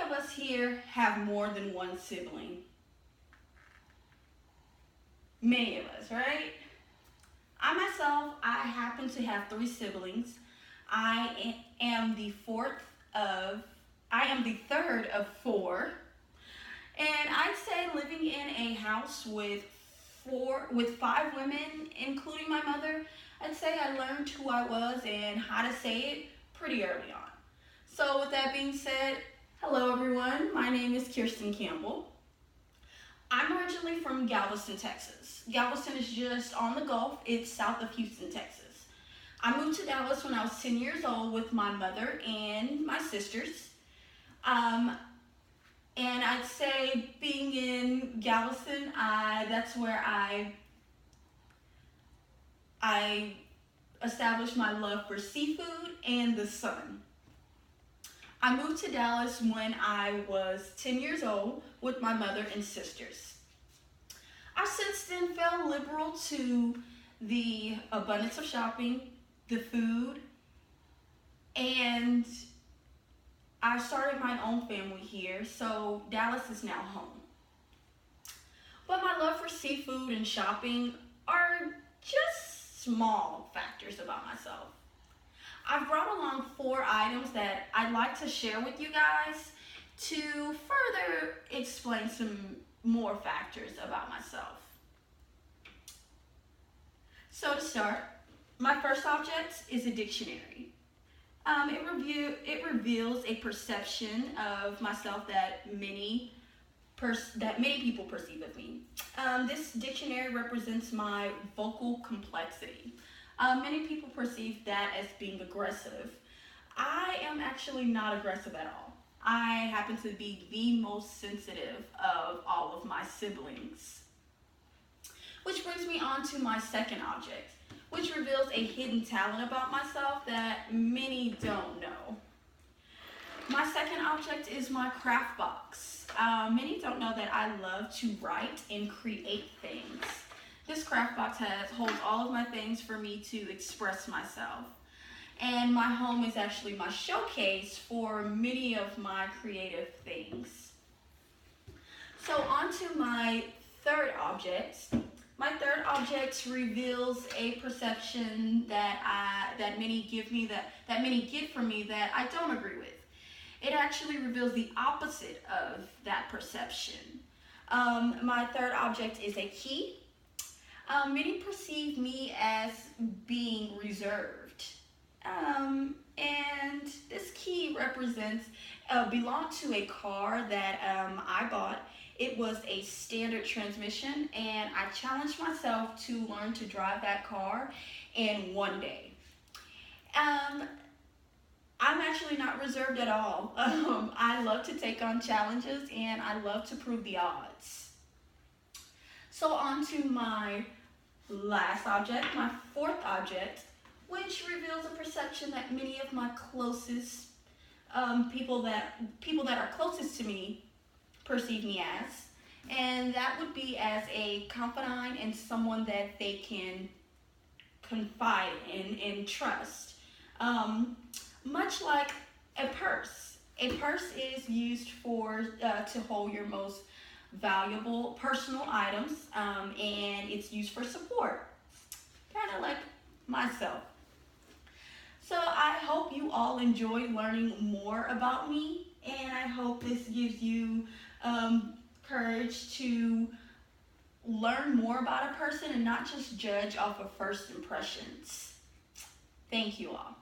of us here have more than one sibling? Many of us, right? I myself, I happen to have 3 siblings. I am the third of 4. And I'd say living in a house with 5 women, including my mother, I'd say I learned who I was and how to say it pretty early on. So with that being said, hello everyone, my name is Kirsten Campbell. I'm originally from Galveston, Texas. Galveston is just on the Gulf. It's south of Houston, Texas. I moved to Dallas when I was 10 years old with my mother and my sisters. And I'd say being in Galveston, that's where I established my love for seafood and the sun. I moved to Dallas when I was 10 years old with my mother and sisters. I've since then fell liberal to the abundance of shopping, the food, and I started my own family here, so Dallas is now home. But my love for seafood and shopping are just small factors about myself. I've brought along 4 items that I'd like to share with you guys to further explain some more factors about myself. So to start, my first object is a dictionary. It reveals a perception of myself that many people perceive of me. This dictionary represents my vocal complexity. Many people perceive that as being aggressive. I am actually not aggressive at all. I happen to be the most sensitive of all of my siblings. Which brings me on to my second object, which reveals a hidden talent about myself that many don't know. My second object is my craft box. Many don't know that I love to write and create things. This craft box holds all of my things for me to express myself. And my home is actually my showcase for many of my creative things. So on to my third object. My third object reveals a perception that many get from me that I don't agree with. It actually reveals the opposite of that perception. My third object is a key. Many perceive me as being reserved. And this key belonged to a car that I bought. It was a standard transmission, and I challenged myself to learn to drive that car in one day. I'm actually not reserved at all. I love to take on challenges, and I love to prove the odds. So on to my last object, my fourth object, which reveals a perception that many of my closest people that are closest to me perceive me as, and that would be as a confidant and someone that they can confide in and trust. Much like a purse. A purse is used to hold your most valuable personal items, and it's used for support, kind of like myself. So I hope you all enjoy learning more about me, and I hope this gives you courage to learn more about a person and not just judge off of first impressions. Thank you all.